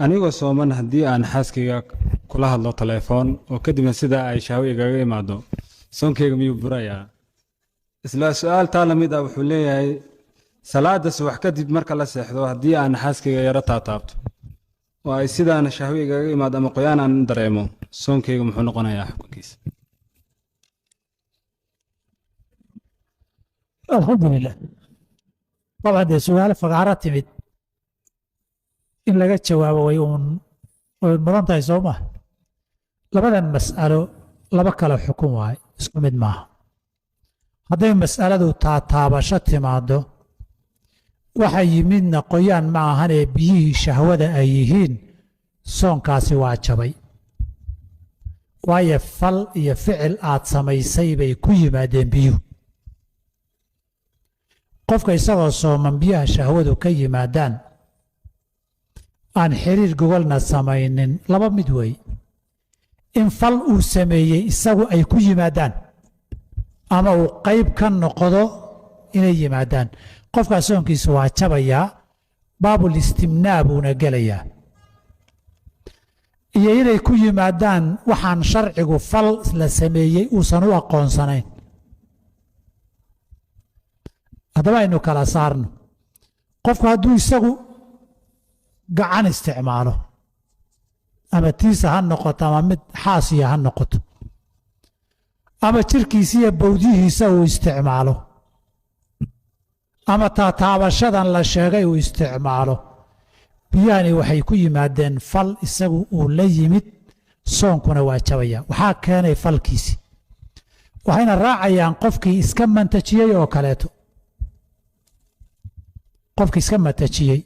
anigoo sooman haddii aan xaaskayga kula hadlo telefoon oo kadibna sida ay shahwo igaga imaado soonkayga miyuu burayaa? isla su'aal taa la mid ah wuxuu leeyahay salaada subax kadib marka la seexdo haddii aan xaaskayga yaro taataabto oo ay sidaan shahwo igaga imaado ama qoyaan aan dareemo soonkayga muxuu noqonayaa xukunkiisa? alxamdulilah. طبعا dee su'aalo fagaaro timid in laga jawaabo way mudan tahay soo maha. labadan mas'alo laba kala xukun waaye, isku mid maaha. hadday mas'aladu taataabasho timaado waxa yimidna qoyaan ma ahanee biyihii shahwada ay yihiin, soonkaasi waa jabay. waayo fal iyo ficil aad samaysay bay ku yimaadeen biyuhu. qofka isagoo sooman biyaha shahwadu ka yimaadaan aan xiriir gogolna samaynin, laba mid wey: in fal uu sameeyey isagu ay ku yimaadaan ama uu qayb ka noqdo inay yimaadaan. qofkaas soonkiisa waa jabayaa, baabul istimnaa buuna gelayaa. iyo inay ku yimaadaan waxaan sharcigu fal la sameeyey uusan u aqoonsanayn. haddaba aynu kala saarno. qofku hadduu isagu gacan isticmaalo, ama tiisa ha noqoto ama mid xaasiya ha noqoto, ama jirkiisa iyo bawdyihiisa uu isticmaalo, ama taataabashadan la sheegay uu isticmaalo, biyahani waxay ku yimaadeen fal isagu uu la yimid, soonkuna waa jabaya. waxaa keenay falkiisi, waxayna raacayaan qofkii iska mantajiyey oo kaleeto. qofkii iska mantajiyey,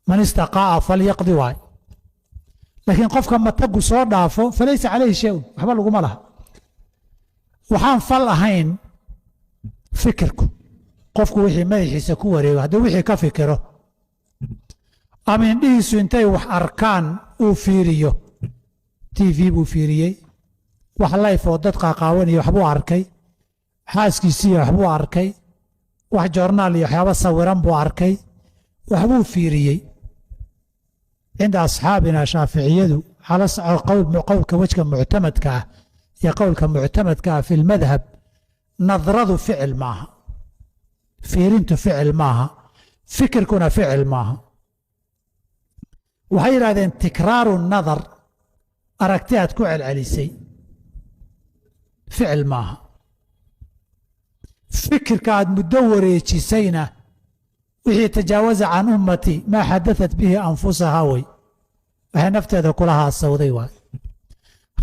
man istaqaa'a falyaqdi waay. laakiin qofka matagu soo dhaafo falaysa calayhi shay-un, waxba laguma laha. waxaan fal ahayn fikirku. qofku wixii madaxiisa ku wareego hadduu wixii ka fikiro, ama indhihiisu intay wax arkaan uu fiiriyo, tv buu fiiriyey, wax layf oo dad qaaqaawanaya waxbuu arkay, xaaskiisiiya waxbuu arkay, wax joornaal iyo waxyaaba sawiran buu arkay, waxbuu fiiriyey. cinda asxaabina shaaficiyadu qowlka wejka muctamadka ah iyo qowlka muctamadka ah fi lmadhab, nadradu ficil maaha, fiirintu ficil maaha, fikirkuna ficil maaha. waxay yidhahdeen tikraaru nadar, aragti aad ku celcelisay, ficil maaha. fikirka aad muddo wareejisayna wixii tajaawaza can ummati maa xadaثat bihi anfusahaa wey, waxay nafteeda kula haasawday waay.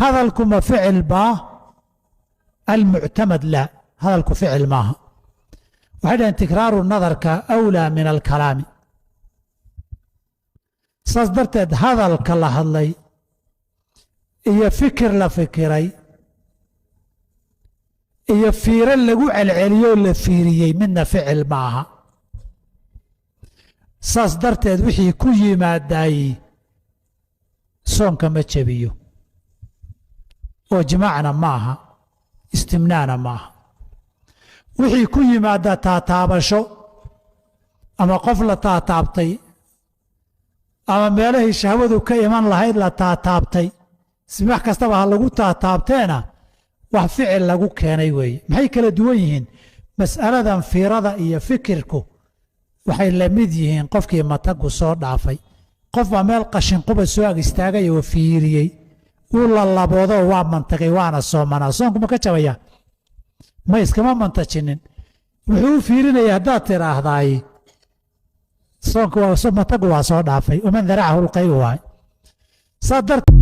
hadalkuma ficil baa? almuctamad laa, hadalku ficil maaha. waxay dhaheen tikraaru nadarka awlaa min alkalaami. saas darteed hadalka la hadlay iyo fikir la fikiray iyo fiiro lagu celceliyoo la fiiriyey midna ficil ma aha. saas darteed wixii ku yimaadaay soonka ma jebiyo, oo jimaacna ma aha, istimnaana ma aha. wixii ku yimaada taataabasho, ama qof la taataabtay, ama meelahii shahwadu ka iman lahayd la taataabtay, wax kastaba ha lagu taataabteena wax ficil lagu keenay weeye. maxay kala duwan yihiin? mas'aladan fiirada iyo fikirku waxay la mid yihiin qofkii matagu soo dhaafay. qof baa meel qashinquba soo ag istaagay oo fiiriyey, uu la laboodo waa mantagay, waana soomanaa. soonku ma ka jabaya? ma iskama mantajinin. wuxuu u fiirinaya haddaad tidhaahdaay soonku matagu waa soo dhaafay, waman daracahu lqaybu waay. saa darteed